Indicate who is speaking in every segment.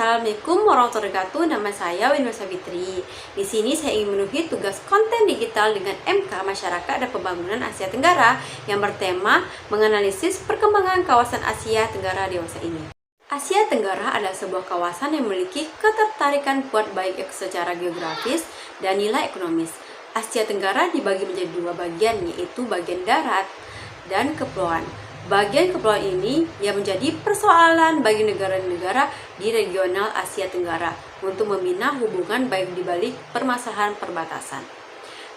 Speaker 1: Assalamualaikum warahmatullahi wabarakatuh. Nama saya Winur Savitri. Di sini saya ingin memenuhi tugas konten digital dengan MK Masyarakat dan Pembangunan Asia Tenggara yang bertema menganalisis perkembangan kawasan Asia Tenggara dewasa ini. Asia Tenggara adalah sebuah kawasan yang memiliki ketertarikan kuat baik secara geografis dan nilai ekonomis. Asia Tenggara dibagi menjadi dua bagian, yaitu bagian darat dan kepulauan. Bagian kepulauan ini yang menjadi persoalan bagi negara-negara di regional Asia Tenggara untuk membina hubungan baik di balik permasalahan perbatasan.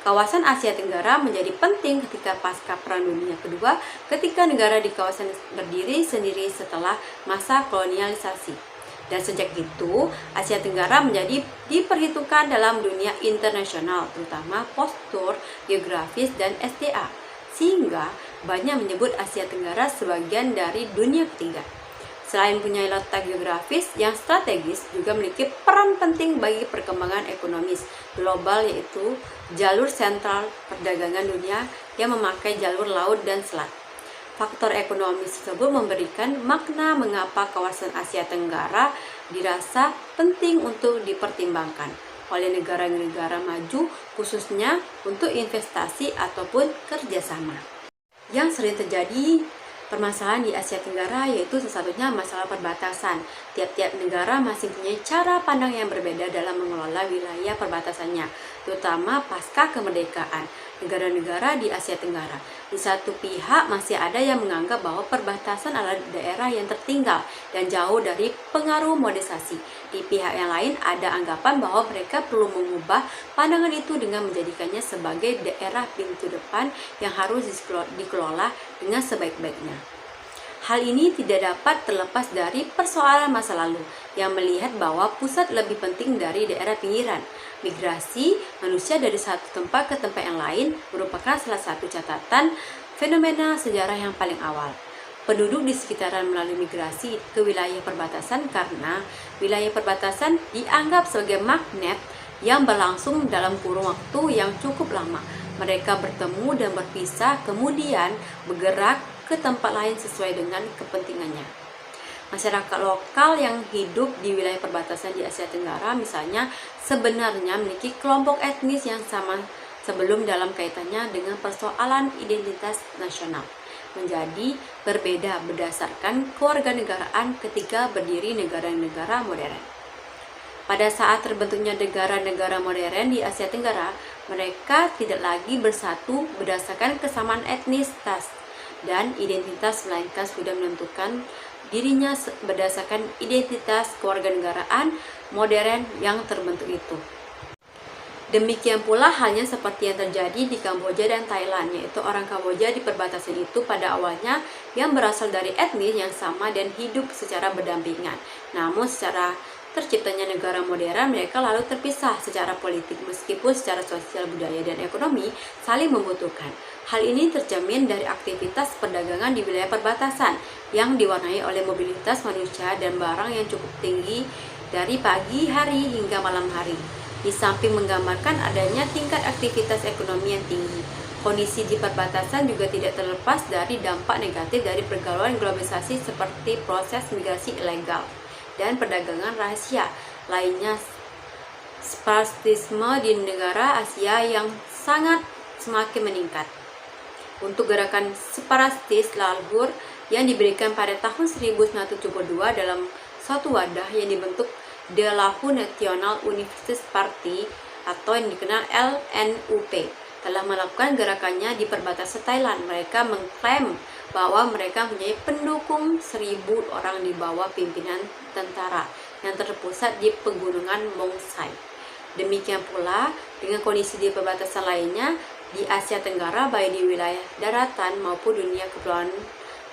Speaker 1: Kawasan Asia Tenggara menjadi penting ketika pasca Perang Dunia Kedua, ketika negara di kawasan berdiri sendiri setelah masa kolonialisasi. Dan sejak itu, Asia Tenggara menjadi diperhitungkan dalam dunia internasional, terutama postur, geografis, dan SDA, sehingga banyak menyebut Asia Tenggara sebagian dari dunia ketiga. Selain punya letak geografis yang strategis, juga memiliki peran penting bagi perkembangan ekonomis global, yaitu jalur sentral perdagangan dunia yang memakai jalur laut dan selat. Faktor ekonomi tersebut memberikan makna mengapa kawasan Asia Tenggara dirasa penting untuk dipertimbangkan oleh negara-negara maju, khususnya untuk investasi ataupun kerjasama. Yang sering terjadi permasalahan di Asia Tenggara yaitu salah satunya masalah perbatasan. Tiap-tiap negara masih punya cara pandang yang berbeda dalam mengelola wilayah perbatasannya, terutama pasca kemerdekaan negara-negara di Asia Tenggara. Di satu pihak masih ada yang menganggap bahwa perbatasan adalah daerah yang tertinggal dan jauh dari pengaruh modernisasi. Di pihak yang lain ada anggapan bahwa mereka perlu mengubah pandangan itu dengan menjadikannya sebagai daerah pintu depan yang harus dikelola dengan sebaik-baiknya. Hal ini tidak dapat terlepas dari persoalan masa lalu yang melihat bahwa pusat lebih penting dari daerah pinggiran. Migrasi manusia dari satu tempat ke tempat yang lain merupakan salah satu catatan fenomena sejarah yang paling awal. Penduduk di sekitaran melalui migrasi ke wilayah perbatasan karena wilayah perbatasan dianggap sebagai magnet yang berlangsung dalam kurun waktu yang cukup lama. Mereka bertemu dan berpisah, kemudian bergerak ke tempat lain sesuai dengan kepentingannya. Masyarakat lokal yang hidup di wilayah perbatasan di Asia Tenggara misalnya sebenarnya memiliki kelompok etnis yang sama sebelum dalam kaitannya dengan persoalan identitas nasional, menjadi berbeda berdasarkan kewarganegaraan ketika berdiri negara-negara modern. Pada saat terbentuknya negara-negara modern di Asia Tenggara, mereka tidak lagi bersatu berdasarkan kesamaan etnis dan identitas, melainkan sudah menentukan dirinya berdasarkan identitas kewarganegaraan modern yang terbentuk itu. Demikian pula halnya seperti yang terjadi di Kamboja dan Thailand, yaitu orang Kamboja di perbatasan itu pada awalnya yang berasal dari etnis yang sama dan hidup secara berdampingan. Namun secara terciptanya negara modern, mereka lalu terpisah secara politik meskipun secara sosial, budaya, dan ekonomi saling membutuhkan. Hal ini tercermin dari aktivitas perdagangan di wilayah perbatasan yang diwarnai oleh mobilitas manusia dan barang yang cukup tinggi dari pagi hari hingga malam hari. Di samping menggambarkan adanya tingkat aktivitas ekonomi yang tinggi, kondisi di perbatasan juga tidak terlepas dari dampak negatif dari pergaulan globalisasi seperti proses migrasi ilegal dan perdagangan rahasia lainnya, separatisme di negara Asia yang sangat semakin meningkat. Untuk gerakan separatis Lahore yang diberikan pada tahun 1972 dalam suatu wadah yang dibentuk The Lahore National Unionist Party atau yang dikenal LNUP telah melakukan gerakannya di perbatasan Thailand. Mereka mengklaim bahwa mereka mempunyai pendukung 1.000 orang di bawah pimpinan tentara yang terpusat di pegunungan Mong Sai. Demikian pula dengan kondisi di perbatasan lainnya di Asia Tenggara, baik di wilayah daratan maupun dunia kepulauan,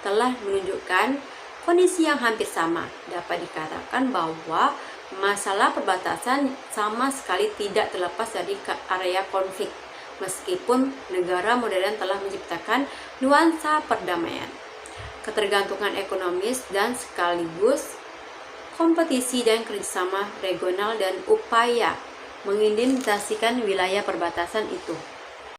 Speaker 1: telah menunjukkan kondisi yang hampir sama. Dapat dikatakan bahwa masalah perbatasan sama sekali tidak terlepas dari area konflik, meskipun negara modern telah menciptakan nuansa perdamaian, ketergantungan ekonomis, dan sekaligus kompetisi dan kerjasama regional dan upaya mengidentifikasikan wilayah perbatasan itu.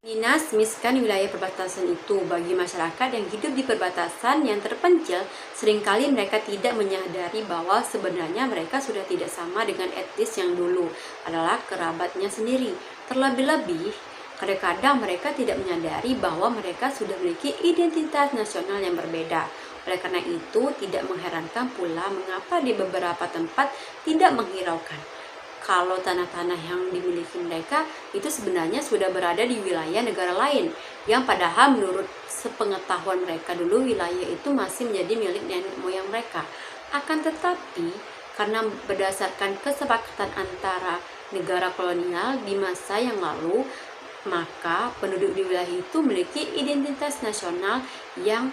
Speaker 1: Ninas miskan wilayah perbatasan itu. Bagi masyarakat yang hidup di perbatasan yang terpencil, seringkali mereka tidak menyadari bahwa sebenarnya mereka sudah tidak sama dengan etnis yang dulu adalah kerabatnya sendiri. Terlebih-lebih, kadang-kadang mereka tidak menyadari bahwa mereka sudah memiliki identitas nasional yang berbeda. Oleh karena itu, tidak mengherankan pula mengapa di beberapa tempat tidak menghiraukan kalau tanah-tanah yang dimiliki mereka itu sebenarnya sudah berada di wilayah negara lain, yang padahal menurut sepengetahuan mereka dulu wilayah itu masih menjadi milik nenek moyang mereka. Akan tetapi, karena berdasarkan kesepakatan antara negara kolonial di masa yang lalu, maka penduduk di wilayah itu memiliki identitas nasional yang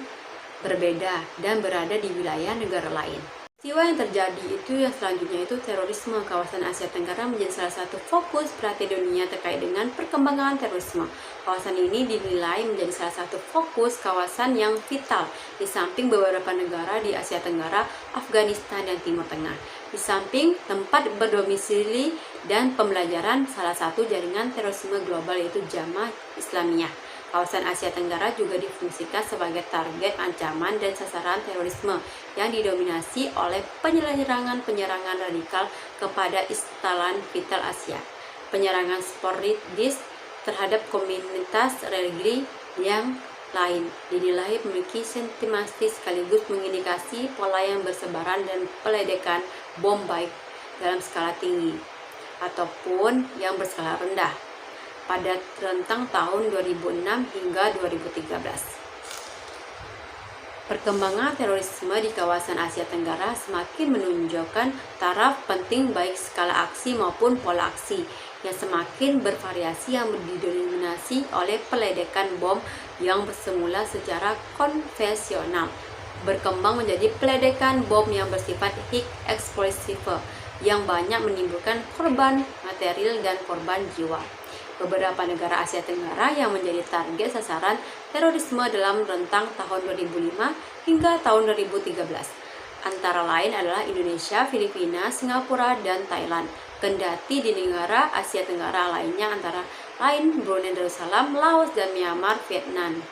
Speaker 1: berbeda dan berada di wilayah negara lain. Peristiwa yang terjadi itu yang selanjutnya itu terorisme. Kawasan Asia Tenggara menjadi salah satu fokus perhatian dunia terkait dengan perkembangan terorisme. Kawasan ini dinilai menjadi salah satu fokus kawasan yang vital di samping beberapa negara di Asia Tenggara, Afghanistan, dan Timur Tengah. Di samping tempat berdomisili dan pembelajaran salah satu jaringan terorisme global yaitu Jamaah Islamiyah. Kawasan Asia Tenggara juga difungsikan sebagai target ancaman dan sasaran terorisme yang didominasi oleh penyerangan radikal kepada instalan vital Asia, penyerangan sporadis terhadap komunitas religi yang lain, dinilai memiliki sistematis sekaligus mengindikasi pola yang bersebaran dan peledakan bom baik dalam skala tinggi ataupun yang berskala rendah pada rentang tahun 2006 hingga 2013. Perkembangan terorisme di kawasan Asia Tenggara semakin menunjukkan taraf penting baik skala aksi maupun pola aksi yang semakin bervariasi yang didominasi oleh peledakan bom yang bersemula secara konvensional berkembang menjadi peledakan bom yang bersifat high explosive yang banyak menimbulkan korban material dan korban jiwa. Beberapa negara Asia Tenggara yang menjadi target sasaran terorisme dalam rentang tahun 2005 hingga tahun 2013 antara lain adalah Indonesia, Filipina, Singapura, dan Thailand. Kendati di negara Asia Tenggara lainnya antara lain Brunei Darussalam, Laos, dan Myanmar, Vietnam,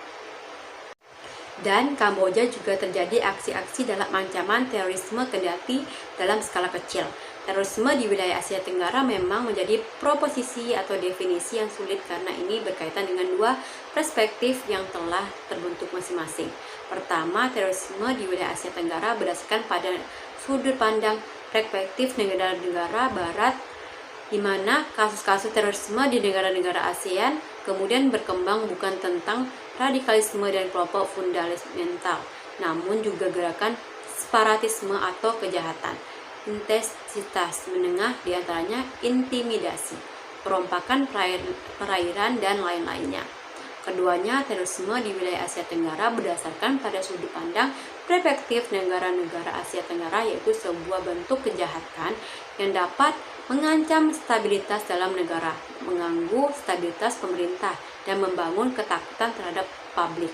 Speaker 1: dan Kamboja juga terjadi aksi-aksi dalam ancaman terorisme kendati dalam skala kecil. Terorisme di wilayah Asia Tenggara memang menjadi proposisi atau definisi yang sulit karena ini berkaitan dengan dua perspektif yang telah terbentuk masing-masing. Pertama, terorisme di wilayah Asia Tenggara berdasarkan pada sudut pandang perspektif negara-negara barat, di mana kasus-kasus terorisme di negara-negara ASEAN kemudian berkembang bukan tentang radikalisme dan kelompok fundamental, namun juga gerakan separatisme atau kejahatan, intensitas menengah diantaranya intimidasi, perompakan perairan, dan lain-lainnya. Keduanya, terorisme di wilayah Asia Tenggara berdasarkan pada sudut pandang perspektif negara-negara Asia Tenggara, yaitu sebuah bentuk kejahatan yang dapat mengancam stabilitas dalam negara, mengganggu stabilitas pemerintah, dan membangun ketakutan terhadap publik.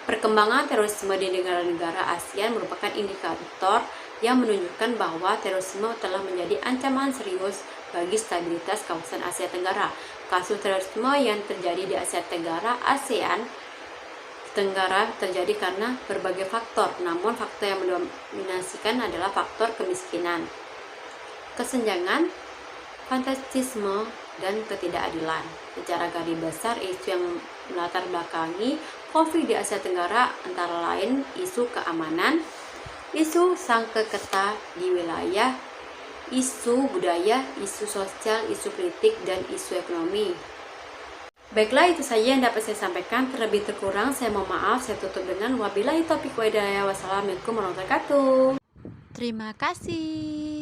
Speaker 1: Perkembangan terorisme di negara-negara ASEAN merupakan indikator yang menunjukkan bahwa terorisme telah menjadi ancaman serius bagi stabilitas kawasan Asia Tenggara. Kasus terorisme yang terjadi di Asia Tenggara, ASEAN Tenggara terjadi karena berbagai faktor, namun faktor yang mendominasikan adalah faktor kemiskinan, kesenjangan, fanatisme, dan ketidakadilan. Secara garis besar, isu yang melatar belakangi konflik di Asia Tenggara antara lain isu keamanan, isu sengketa di wilayah, isu budaya, isu sosial, isu politik, dan isu ekonomi. Baiklah, itu saja yang dapat saya sampaikan. Terlebih terkurang saya mohon maaf. Saya tutup dengan wabillahi taufiq wa hidayah. Wassalamualaikum warahmatullahi wabarakatuh.
Speaker 2: Terima kasih.